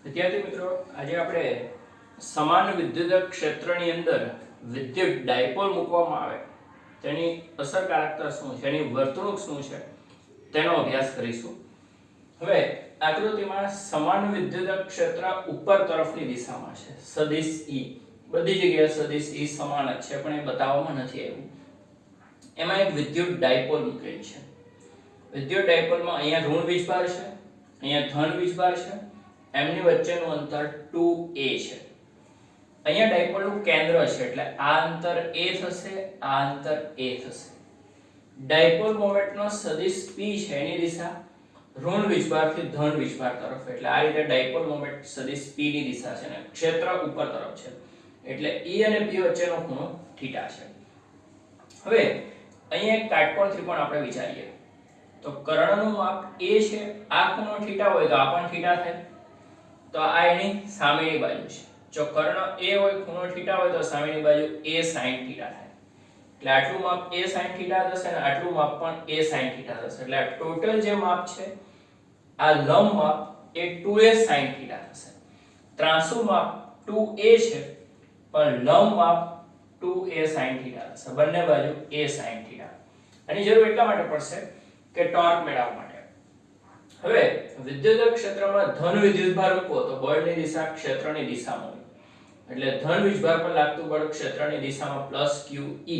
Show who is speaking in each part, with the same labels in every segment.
Speaker 1: વિદ્યાર્થી મિત્રો, આજે આપણે સમાન વિદ્યુત ક્ષેત્રની અંદર વિદ્યુત ડાયપોલ મૂકવામાં આવે તેની અસરકારકતા શું છે, એની વર્તણૂક શું છે તેનો અભ્યાસ કરીશું. હવે આકૃતિમાં સમાન વિદ્યુત ક્ષેત્ર ઉપર તરફની દિશામાં છે, સદિશ E. બધી જગ્યાએ સદિશ E સમાન જ છે, પણ એ બતાવવામાં નથી આવ્યું. એમાં એક વિદ્યુત ડાયપોલ મૂકેલી છે. વિદ્યુત ડાયપોલમાં અહીંયા ઋણ વીજભાર છે, અહીંયા ધન વીજભાર છે, એમની વચ્ચેનું અંતર 2a છે. અહીંયા ડાયપોલનું કેન્દ્ર છે, એટલે આ અંતર a થશે, આ અંતર a થશે. ડાયપોલ મોમેન્ટનો સદિશ p છે, એની દિશા ઋણ વીજભારથી ધન વીજભાર તરફ, એટલે આ રીતે ડાયપોલ મોમેન્ટ સદિશ p ની દિશા છે ને ક્ષેત્ર ઉપર તરફ છે, એટલે e અને p વચ્ચેનો ખૂણો થીટા છે. હવે અહીંયા એક કાટકોણ ત્રિકોણ આપણે વિચારીએ તો કર્ણનું માપ a છે, આ ખૂણો થીટા હોય તો આ પણ થીટા થાય, તો આ એની સામેની બાજુ છે. જો કર્ણ a હોય, ખૂણો થીટા હોય તો સામેની બાજુ a sin થીટા થાય, એટલે આટલું માપ a sin થીટા થશે અને આટલું માપ પણ a sin થીટા થશે, એટલે આ ટોટલ જે માપ છે આ લંબ માપ એ 2a sin થીટા થશે. ત્રાંસુ માપ 2a છે પણ લંબ માપ 2a sin થીટા થશે, બંને બાજુ a sin થીટા. આની જરૂર એટલા માટે પડશે કે ટોર્ક મેળવવા માટે. હવે વિદ્યુત ક્ષેત્રમાં ધન વિદ્યુતભાર મૂકો તો બળની દિશા ક્ષેત્રની દિશામાં હોય, એટલે ધન વીજભાર પર લાગતું બળ ક્ષેત્રની દિશામાં +qe,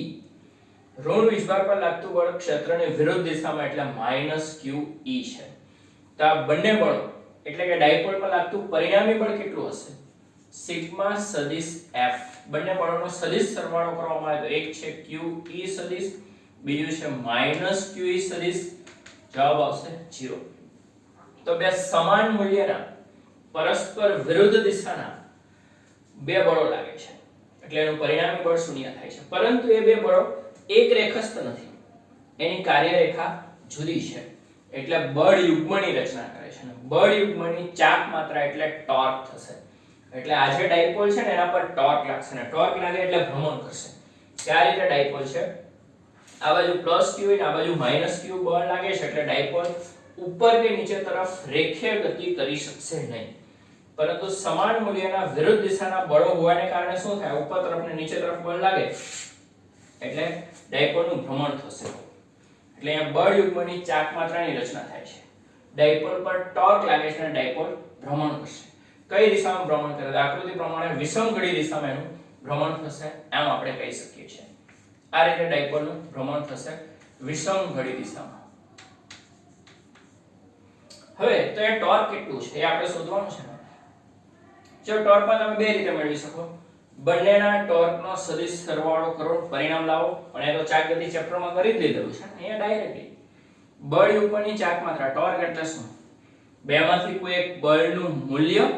Speaker 1: ઋણ વીજભાર પર લાગતું બળ ક્ષેત્રની વિરુદ્ધ દિશામાં એટલે -qe છે. તો આ બંને બળો એટલે કે ડાયપોલ પર લાગતું પરિણામી બળ કેટલું હશે? સિગ્મા સદિશ F. બંને બળોનો સદિશ સરવાળો કરવામાં આવે તો એક છે qe સદિશ, બીજું છે -qe સદિશ, જવાબ આવશે 0. તો બે સમાન મૂલ્યના પરસ્પર વિરુદ્ધ દિશાના બે બળો લાગે છે, એટલે એનું પરિણામી બળ શૂન્ય થાય છે. પરંતુ એ બે બળો એક રેખસ્થ નથી, એની કાર્યરેખા જુદી છે, એટલે બળ યુગ્મની રચના કરે છે. બળ યુગ્મની ચાક માત્રા એટલે ટોર્ક થશે. એટલે આ જે ડાયપોલ છે ને એના પર ટોર્ક લાગશે, ને ટોર્ક લાગે એટલે ભ્રમણ કરશે. આ રીતે ડાયપોલ છે, આ બાજુ +q અને આ બાજુ -q બળ લાગે છે, એટલે ડાયપોલ ઉપર કે નીચે તરફ રેખીય ગતિ કરી શકશે નહીં. પરંતુ સમાન મૂલ્યના વિરુદ્ધ દિશાના બળો હોવાને કારણે શું થાય? ઉપર તરફ ને નીચે તરફ બળ લાગે એટલે ડાયપોલનું ભ્રમણ થશે. એટલે અહીંયા બળ યુગ્મની ચાક માત્રાની રચના થાય છે. ડાયપોલ પર ટોર્ક લાગે છે અને ડાયપોલ ભ્રમણ કરશે. કઈ દિશામાં ભ્રમણ કરે? આકૃતિ પ્રમાણે વિષમ ઘડી દિશામાં એનું ભ્રમણ થશે, એમ આપણે કહી શકીએ છીએ. આ રીતે ડાયપોલનું ભ્રમણ થશે વિષમ ઘડી દિશામાં. હવે તો એ ટોર્ક કેટલું છે એ આપણે શોધવાનું છે. જો ટોર્કમાં તમે બે રીતે મેળવી શકો, બંનેના ટોર્કનો સદિશ સરવાળો કરો, પરિણામ લાવો, પણ એ તો ચાક ગતિ ચેપ્ટરમાં કરી જ દીધું છે. અહીંયા ડાયરેક્ટલી બળ યુગ્મની ચાક માત્રા ટોર્ક એટલે શું? બેમાંથી કોઈ એક બળનું મૂલ્ય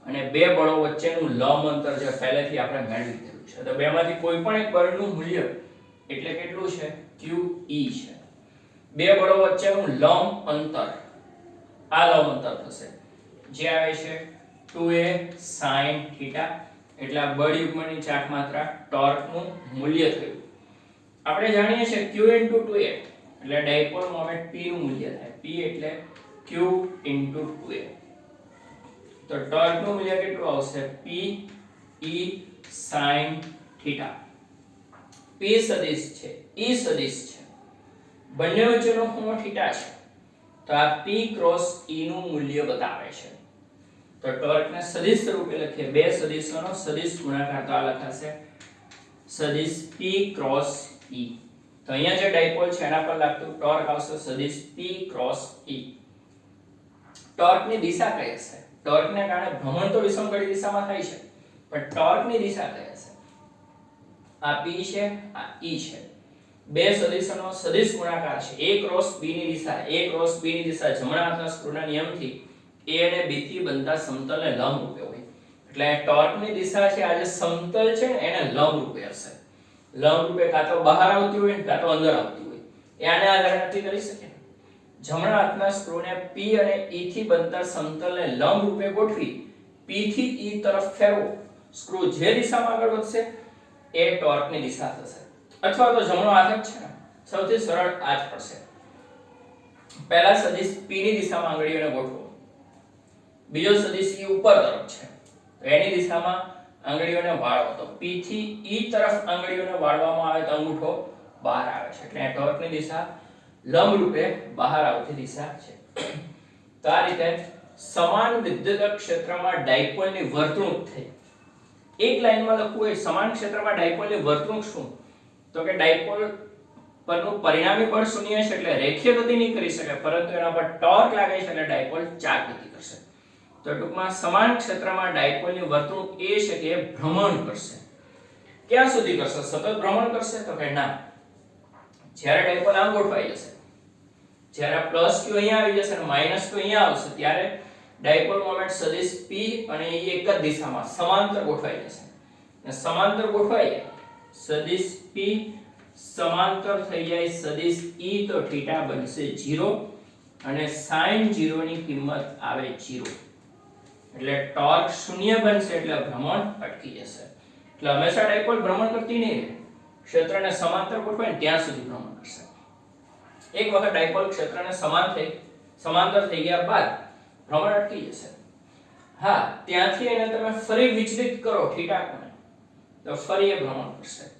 Speaker 1: અને બે બળો વચ્ચેનું લંબ અંતર જે પહેલેથી આપણે મેળવી દીધું છે. તો બેમાંથી કોઈ પણ એક બળનું મૂલ્ય એટલે કેટલું છે? qe છે. બે બળો વચ્ચેનું લંબ અંતર આ લંબ અંતર થશે, જે આવે છે 2a sin થીટા, એટલે આ બળ યુગ્મની ચાક માત્રા ટોર્કનું મૂલ્ય થયું. આપણે જાણીએ છીએ q 2a એટલે ડાયપોલ મોમેન્ટ p નું મૂલ્ય થાય. p એટલે q 2a. તો ટોર્કનું મૂલ્ય કેટલું આવશે? p e sin theta. p સદિશ છે, e સદિશ છે, બંને વચ્ચેનો ખૂણો થીટા છે, તો આ p ક્રોસ e નું મૂલ્ય બતાવે છે. તો ટોર્કને સદિશ સ્વરૂપે લખીએ, બે સદિશોનો સદિશ ગુણાકાર, તો આ લખાશે સદિશ p ક્રોસ e. તો અહીંયા જે ડાયપોલ છે એના પર લાગતું ટોર્ક આવશે સદિશ p ક્રોસ e. ટોર્કની દિશા કઈ હશે? ટોર્કને કારણે ભ્રમણ તો વિષમ ઘડી દિશામાં થાય છે, પણ ટોર્કની દિશા કઈ હશે? આ p છે, આ e છે, બે સદિશોનો સદિશ ગુણાકાર છે. a ક્રોસ b ની દિશા, a ક્રોસ b ની દિશા જમણા હાથના સ્ક્રૂના નિયમથી a અને b થી બનતા સમતલને લંબ રૂપે હોય, એટલે ટોર્કની દિશા છે આ જે સમતલ છે ને એને લંબ રૂપે હશે. લંબ રૂપે કાં તો બહાર આવતી હોય ને કાં તો અંદર આવતી હોય, એ આને આધારે નક્કી કરી શકે. જમણા હાથના સ્ક્રૂને p અને e થી બનતા સમતલને લંબ રૂપે ગોઠવી p થી e તરફ ફેરવો, સ્ક્રૂ જે દિશામાં આગળ વધશે એ ટોર્કની દિશા થશે. અથવા તો જમણો હાથ જ છે ને, સૌથી સરળ આ જ પડશે. પહેલા સદિશ p ની દિશામાં આંગળીઓને ગોઠવો, બીજો સદિશ E ઉપર તરફ છે તો એની દિશામાં આંગળીઓને વાળો તો P થી E તરફ આંગળીઓને વાળવામાં આવે તો અંગૂઠો બહાર આવે છે એટલે આ ટોર્કની દિશા લંબ રૂપે બહાર આવતી દિશા છે તો આ રીતે સમાન વિદ્યુત ક્ષેત્રમાં ડાયપોલની વર્તણૂક થઈ એક લાઈનમાં લખવું હોય સમાન ક્ષેત્રમાં ડાયપોલની વર્તણૂક શું તો કે ડાયપોલ પરનું પરિણામી બળ શૂન્ય છે એટલે રેખીય ગતિ નહીં કરી શકે પરંતુ એના પર ટોર્ક લાગે છે એટલે ડાયપોલ ચાક ગતિ કરશે તો ટૂંકમાં સમાન ક્ષેત્રમાં ડાયપોલની વર્તણૂક એ છે કે ભ્રમણ કરશે ક્યાં સુધી કરશે સતત ભ્રમણ કરશે તો કે ના જ્યારે ડાયપોલ આમ ગોઠવાઈ જશે જ્યારે પ્લસ q અહીંયા આવી જશે અને માઈનસ q અહીંયા આવશે ત્યારે ડાયપોલ મોમેન્ટ સદિશ p અને એ એક જ દિશામાં સમાંતર ગોઠવાઈ જશે અને સમાંતર ગોઠવાય સદિશ p સમાંતર થઈ જાય સદિશ e તો θ બનશે 0 અને sin 0 ની કિંમત આવે 0 એટલે ટોર્ક શૂન્ય બનશે એટલે ભ્રમણ અટકી જશે એટલે હંમેશા ડાયપોલ ભ્રમણ કરતી નહીં રહે ક્ષેત્રને સમાંતર ગોઠવાય ત્યાં સુધી ભ્રમણ કરશે એક વખત ડાયપોલ ક્ષેત્રને સમાંતર થઈ ગયા બાદ ભ્રમણ અટકી જશે હા ત્યાંથી એને તમે ફરી વિચલિત કરો થીટા કોણે તો ફરી એ ભ્રમણ કરશે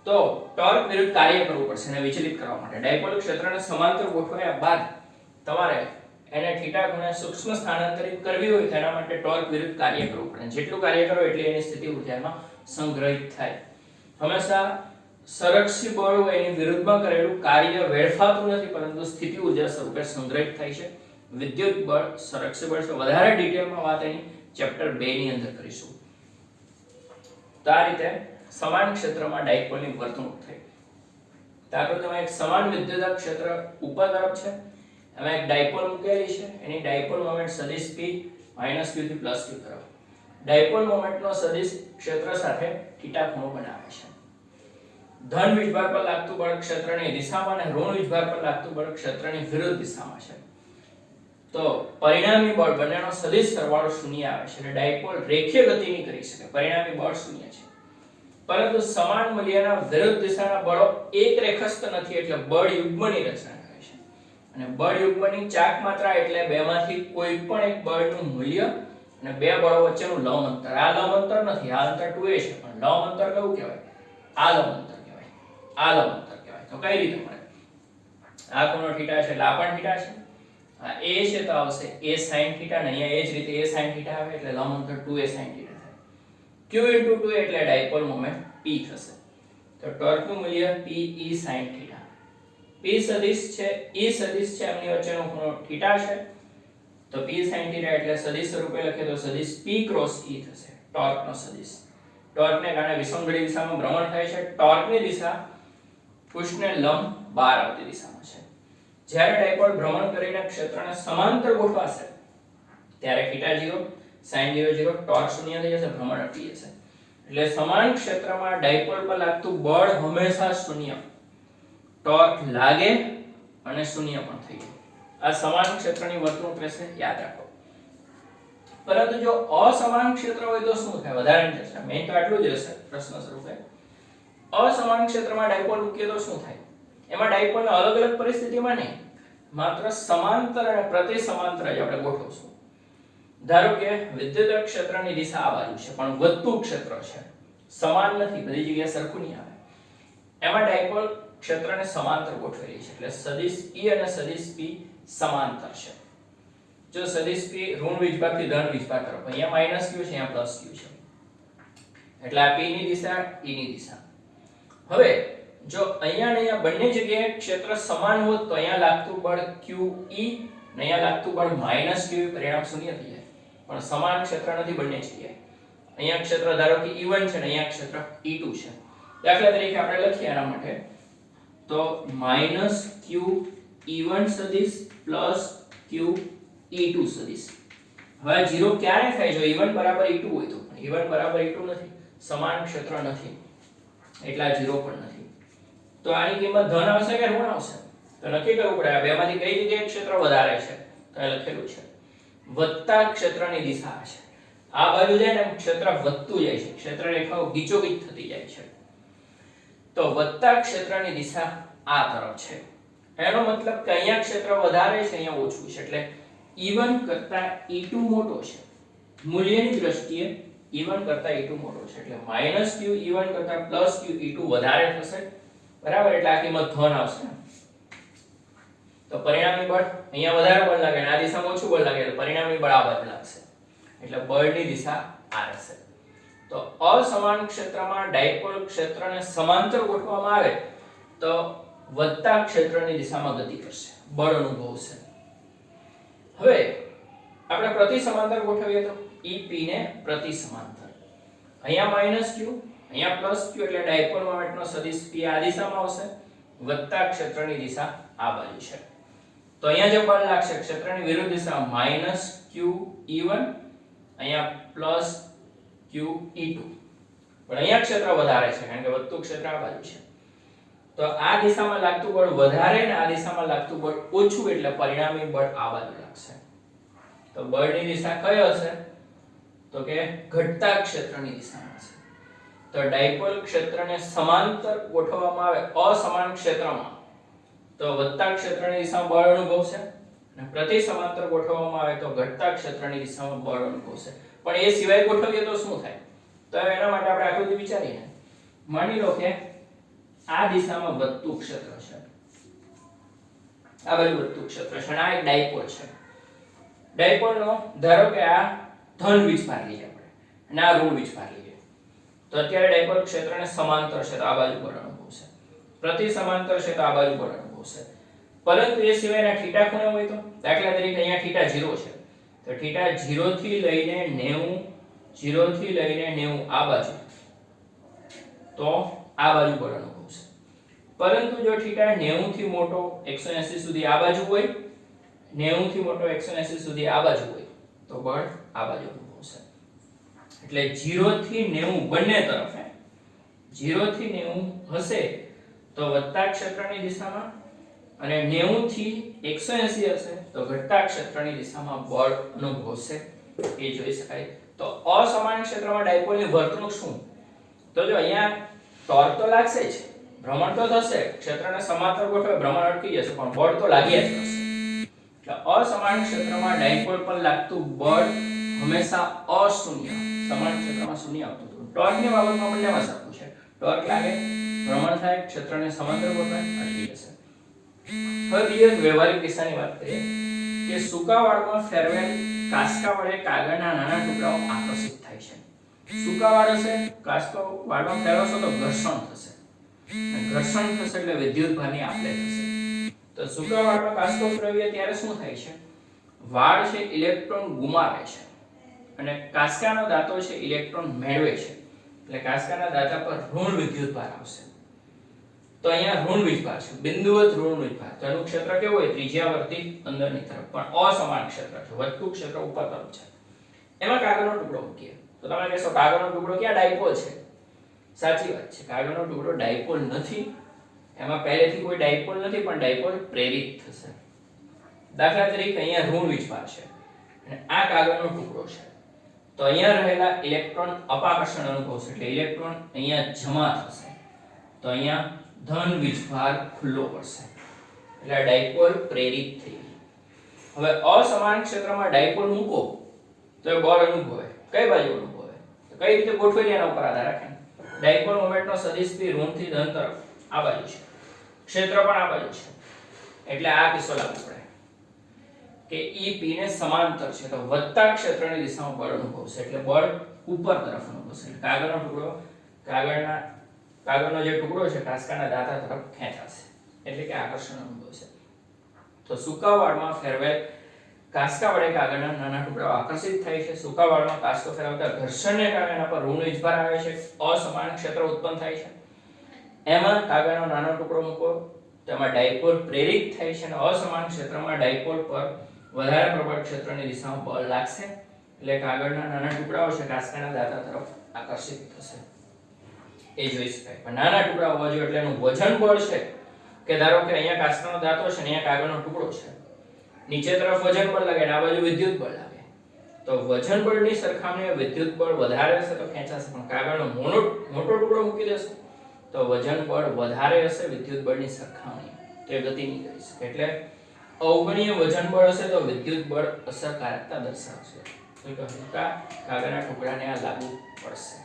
Speaker 1: તો ટોર્ક વિરુદ્ધ કાર્ય કરવું પડશે એને વિચલિત કરવા માટે ડાયપોલ ક્ષેત્રને સમાંતર ગોઠવ્યા બાદ તમારે એને થીટા ખૂણે સૂક્ષ્મ સ્થાનાંતરિત કરવી હોય તેના માટે ટોર્ક વિરુદ્ધ કાર્ય કરવું પડે જેટલું કાર્ય કરો એટલી એની સ્થિતિ ઊર્જામાં સંગ્રહિત થાય હંમેશા સંરક્ષી બળ હોય એની વિરુદ્ધમાં કરેલું કાર્ય વેડફાતું નથી પરંતુ સ્થિતિ ઊર્જા સ્વરૂપે સંગ્રહિત થાય છે વિદ્યુત બળ સંરક્ષી બળ છે વધારે ડિટેલમાં વાત એની ચેપ્ટર 2 ની અંદર કરીશું તો આ રીતે સમાન ક્ષેત્રમાં ડાયપોલની વર્તણૂક થઈ દાખલા તરીકે એક સમાન વિદ્યુત ક્ષેત્ર ઉપર તરફ છે એમાં એક ડાયપોલ મૂકેલી છે એની ડાયપોલ મોમેન્ટ સદિશ p - q થી q તરફ ડાયપોલ મોમેન્ટનો સદિશ ક્ષેત્ર સાથે θ ખૂણો બનાવે છે ધન વીજભાર પર લાગતું બળ ક્ષેત્રની દિશામાં અને ઋણ વીજભાર પર લાગતું બળ ક્ષેત્રની વિરુદ્ધ દિશામાં છે તો પરિણામી બળ બંનેનો સદિશ સરવાળો શૂન્ય આવે છે એટલે ડાયપોલ રેખીય ગતિ નહીં કરી શકે પરિણામી બળ શૂન્ય છે પરંતુ સમાન મૂલ્યના વિરુદ્ધ દિશાના બળો એક રેખસ્થ નથી એટલે બળ યુગ્મની રચના કરે છે અને બળ યુગ્મની ચાક માત્રા એટલે બેમાંથી કોઈ પણ એક બળનું મૂલ્ય અને બે બળો વચ્ચેનું લંબ અંતર આ લંબ અંતર નથી આ અંતર 2a છે પણ લંબ અંતર કયું કહેવાય આ લંબ અંતર કહેવાય આ લંબ અંતર કહેવાય તો કઈ રીતે મળે આ ખૂણો θ છે એટલે આ પણ θ છે આ a છે તો આવશે a sin θ અને અહીંયા એ જ રીતે a sin θ આવે એટલે લંબ અંતર 2a sin θ થાય q * 2 એટલે ડાયપોલ મોમેન્ટ p થશે તો ટોર્કનું મૂલ્ય p e sin θ p સદિશ છે e સદિશ છે એમની વચ્ચેનો ખૂણો θ છે તો p sin θ એટલે સદિશ સ્વરૂપે લખીએ તો સદિશ p ક્રોસ e થશે ટોર્કનો સદિશ ટોર્કને કારણે વિસંગડી દિશામાં ભ્રમણ થાય છે ટોર્કની દિશા પૃષ્ઠને લંબ બહાર આવતી દિશામાં છે જ્યારે ડાયપોલ ભ્રમણ કરીને ક્ષેત્રને સમાંતર ગોઠવાશે ત્યારે θ 0 sin 0 0 ટોર્ક શૂન્ય થઈ જશે ભ્રમણ અટકી જશે એટલે સમાન ક્ષેત્રમાં ડાયપોલ પર લાગતું બળ હંમેશા શૂન્ય ટોર્ક લાગે અને શૂન્ય પણ થઈ જાય આ સમાન ક્ષેત્રની વર્તણૂક રહેશે યાદ રાખો પરંતુ જો અસમાન ક્ષેત્ર હોય તો શું થાય વધારાની ચર્ચા મેઈન તો આટલું જ રહેશે પ્રશ્ન સ્વરૂપે અસમાન ક્ષેત્રમાં ડાયપોલ મૂકીએ તો શું થાય એમાં ડાયપોલને અલગ અલગ પરિસ્થિતિમાં નહીં માત્ર સમાંતર અને પ્રતિ સમાંતર જ આપણે ગોઠવશું ધારો કે વિદ્યુત ક્ષેત્રની દિશા આ બાજુ છે પણ વધતું ક્ષેત્ર છે સમાન નથી બધી જગ્યાએ સરખું નહીં આવે એમાં ડાયપોલ ક્ષેત્રને સમાંતર ગોઠવેલી છે એટલે સદિશ E અને સદિશ P સમાંતર છે જો સદિશ P ઋણ વીજભાગથી ધન વીજભાગ તરફ અહીંયા -q છે અહીંયા +q છે એટલે આ P ની દિશા E ની દિશા હવે જો અહીંયા ને અહીંયા બંને જગ્યાએ ક્ષેત્ર સમાન હોત તો અહીંયા લાગતું બળ QE અને અહીંયા લાગતું બળ -q પરિણામ શૂન્ય થઈ જાય પણ સમાન ક્ષેત્ર નથી બંને જગ્યાએ અહીંયા ક્ષેત્ર ધારો કે E1 છે અને અહીંયા ક્ષેત્ર E2 છે દાખલા તરીકે આપણે લખીએ આના માટે તો -q E1 સદિશ q E2 સદિશ હવે 0 ક્યારે થાય જો E1 બરાબર E2 હોય તો પણ E1 બરાબર E2 નથી સમાન ક્ષેત્ર નથી એટલા 0 પણ નથી તો આની કિંમત ધન આવશે કે ઋણ આવશે તો નક્કી કરવું પડે આ બેમાંથી કઈ જગ્યાએ ક્ષેત્ર વધારે છે તો એ લખેલું છે વધતા ક્ષેત્રની દિશા છે આ બાજુ જાય ને ક્ષેત્ર વધતું જાય છે ક્ષેત્ર રેખાઓ ગીચોગીચ થતી જાય છે તો વધતા ક્ષેત્રની દિશા આ તરફ છે એનો મતલબ કે અહીંયા ક્ષેત્ર વધારે છે અહીંયા ઓછું છે એટલે E1 કરતા E2 મોટો છે, મૂલ્યની દ્રષ્ટિએ E1 કરતા E2 મોટો છે, એટલે -q E1 કરતા +q E2 વધારે થશે, બરાબર, એટલે આ કિંમત ધન આવશે. તો પરિણામી બળ અહીંયા વધારે બળ લાગે અને આ દિશામાં ઓછું બળ લાગે એટલે પરિણામી બળ આ બાજુ લાગશે, એટલે બળની દિશા આ રહેશે. તો અસમાન ક્ષેત્રમાં ડાયપોલ ક્ષેત્રને સમાંતર ગોઠવવામાં આવે તો વધતા ક્ષેત્રની દિશામાં ગતિ કરશે, બળ અનુભવશે. હવે આપણે પ્રતિ સમાંતર ગોઠવીએ તો EP ને પ્રતિ સમાંતર, અહીંયા -q અહીંયા +q એટલે ડાયપોલ મોમેન્ટનો સદિશ P આ દિશામાં આવશે, વધતા ક્ષેત્રની દિશા આ બાજુ છે. તો અહીંયા જે બળ લાગશે ક્ષેત્રની વિરુદ્ધ દિશામાં -q E1 અહીંયા +q E2, પણ અહીંયા ક્ષેત્ર વધારે છે કારણ કે વધતું ક્ષેત્ર આ બાજુ છે. તો આ દિશામાં લાગતું બળ વધારે અને આ દિશામાં લાગતું બળ ઓછું, એટલે પરિણામી બળ આ બાજુ લાગશે. તો બળની દિશા કઈ હશે? તો કે ઘટતા ક્ષેત્રની દિશામાં છે. તો ડાયપોલ ક્ષેત્રને સમાંતર ગોઠવવામાં આવે અસમાન ક્ષેત્રમાં તો વધતા ક્ષેત્રની દિશામાં બળ અનુભવશે, અને પ્રતિ સમાંતર ગોઠવવામાં આવે તો ઘટતા ક્ષેત્રની દિશામાં બળ અનુભવશે. પણ એ સિવાય ગોઠવીએ તો શું થાય? તો એના માટે આપણે આકૃતિ વિચારીએ. માની લો કે આ દિશામાં વધતું ક્ષેત્ર છે, આ બાજુ વધતું ક્ષેત્ર છે અને આ એક ડાયપોલ છે. ડાયપોલનો ધારો કે આ ધન વીજભાર લઈએ આપણે અને આ ઋણ વીજભાર લઈએ, તો અત્યારે ડાયપોલ ક્ષેત્રને સમાંતર છે તો આ બાજુ બળ અનુભવશે, પ્રતિ સમાંતર છે તો આ બાજુ બળ અનુભવશે. પરંતુ એ સિવાયના થીટા ખૂણે હોય તો દાખલા તરીકે અહીંયા થીટા 0 છે તો થીટા 0 થી લઈને 90 આ બાજુ, તો આ બાજુ બળ અનુભવશે. પરંતુ જો થીટા 90 થી મોટો 180 સુધી આ બાજુ હોય, 90 થી મોટો 180 સુધી આ બાજુ હોય તો બળ આ બાજુ અનુભવશે. એટલે 0 થી 90 બંને તરફ 0 થી 90 હશે તો વધતા ક્ષેત્રની દિશામાં, અને 90 થી 180 હશે તો ઘટતા ક્ષેત્રની દિશામાં બળ અનુભવશે, એ જોઈ શકાય. તો અસમાન ક્ષેત્રમાં ડાયપોલની વર્તણૂક શું? તો જો અહીંયા ટોર્ક તો લાગશે જ, ભ્રમણ તો થશે, ક્ષેત્રને સમાંતર ગોઠવે ભ્રમણ અટકી જશે પણ બળ તો લાગ્યા જ કરશે. એટલે અસમાન ક્ષેત્રમાં ડાયપોલ પર લાગતું બળ હંમેશા અશૂન્ય, સમાન ક્ષેત્રમાં શૂન્ય આવતું હતું. ટોર્કની બાબતમાં બંનેમાં સરખું છે, ટોર્ક લાગે ભ્રમણ થાય, ક્ષેત્રને સમાંતર ગોઠવે અટકી જશે. હવે બીજો વ્યવહારિક કિસ્સાની વાત કરીએ કે સૂકા વાળમાં ફેરવેલ કાસ્કા વડે કાગળના નાના ટુકડાઓ આકર્ષિત થાય છે. સૂકા વાળ હશે, કાસ્કો વાળમાં ફેરવશો તો ઘર્ષણ થશે, ઘર્ષણ થશે એટલે વિદ્યુત ભારની આપલે થશે. તો સૂકા વાળમાં કાસ્કો ફેરવીએ ત્યારે શું થાય છે? વાળ છે ઇલેક્ટ્રોન ગુમાવે છે અને કાસ્કાનો દાંતો છે ઇલેક્ટ્રોન મેળવે છે, એટલે કાસ્કાના દાંતા પર ઋણ વિદ્યુત ભાર આવશે. તો અહીંયા ઋણ વીજભાર છે, બિંદુવત ઋણ વીજભાર. તો એનું ક્ષેત્ર કેવું હોય? ત્રિજ્યાવર્તી અંદરની તરફ, પણ અસમાન ક્ષેત્ર છે, વધતું ક્ષેત્ર ઉપર તરફ છે. એમાં કાગળનો ટુકડો મૂકીએ તો તમે કહેશો કાગળનો ટુકડો ક્યાં ડાયપોલ છે? સાચી વાત છે, કાગળનો ટુકડો ડાયપોલ નથી, એમાં પહેલેથી કોઈ ડાયપોલ નથી, પણ ડાયપોલ પ્રેરિત થશે. દાખલા તરીકે અહીંયા ઋણ વીજભાર છે અને આ કાગળનો ટુકડો છે, તો અહીંયા રહેલા ઇલેક્ટ્રોન અપાકર્ષણ અનુભવશે, એટલે ઇલેક્ટ્રોન અહીંયા જમા થશે, તો અહીંયા ધન વીજભાર ખુલ્લો પડશે, એટલે ડાયપોલ પ્રેરિત થઈ ગઈ. હવે અસમાન ક્ષેત્રમાં ડાયપોલ મૂકો તો એ બળ અનુભવે. કઈ બાજુ અનુભવે? તો કઈ રીતે ગોઠવેલી એના ઉપર આધાર રાખે. ડાયપોલ મોમેન્ટનો સદિશ P ઋણ થી ધન તરફ આ બાજુ છે, ક્ષેત્ર પણ આ બાજુ છે, એટલે આ કિસ્સો લાગુ પડે કે EP ને સમાંતર છે તો વધતા ક્ષેત્રની દિશામાં બળ અનુભવશે, એટલે બળ ઉપર તરફ અનુભવશે. કાગળનો ટુકડો કાગળનો જે ટુકડો છે કાસ્કાના દાંતા તરફ ખેંચાશે, એટલે કે આકર્ષણ અનુભવશે. તો સૂકા વાળમાં ફેરવેલ કાસ્કા વડે કાગળના નાના ટુકડાઓ આકર્ષિત થાય છે. સૂકા વાળમાં કાસ્કો ફેરવતા ઘર્ષણને કારણે એના પર ઋણ વીજભાર આવે છે, અસમાન ક્ષેત્ર ઉત્પન્ન થાય છે. એમાં કાગળનો નાનો ટુકડો મૂકો તેમાં ડાયપોલ પ્રેરિત થાય છે અને અસમાન ક્ષેત્રમાં ડાયપોલ પર વધારે પ્રબળ ક્ષેત્રની દિશામાં બળ લાગશે, એટલે કાગળના નાના ટુકડાઓ છે કાસ્કાના દાંતા તરફ આકર્ષિત થશે, એ જોઈ શકાય. પણ નાના ટુકડા હોવા જોઈએ એટલે એનું વજન બળ છે કે ધારો કે અહીંયા કાસ્કાનો દાંતો છે ને અહીંયા કાગળનો ટુકડો છે, નીચે તરફ વજન બળ લાગે અને આ બાજુ વિદ્યુત બળ લાગે, તો વજન બળની સરખામણીએ વિદ્યુત બળ વધારે હશે તો ખેંચાશે, પણ કાગળનો મોટો ટુકડો મૂકી દેશો તો વજન બળ વધારે હશે વિદ્યુત બળની સરખામણીએ, તો એ ગતિ નહીં કરી શકે. એટલે અવગણીય વજન બળ હશે તો વિદ્યુત બળ અસરકારકતા દર્શાવશે. તો કે હલકા કાગળના ટુકડાને આ લાગુ પડશે.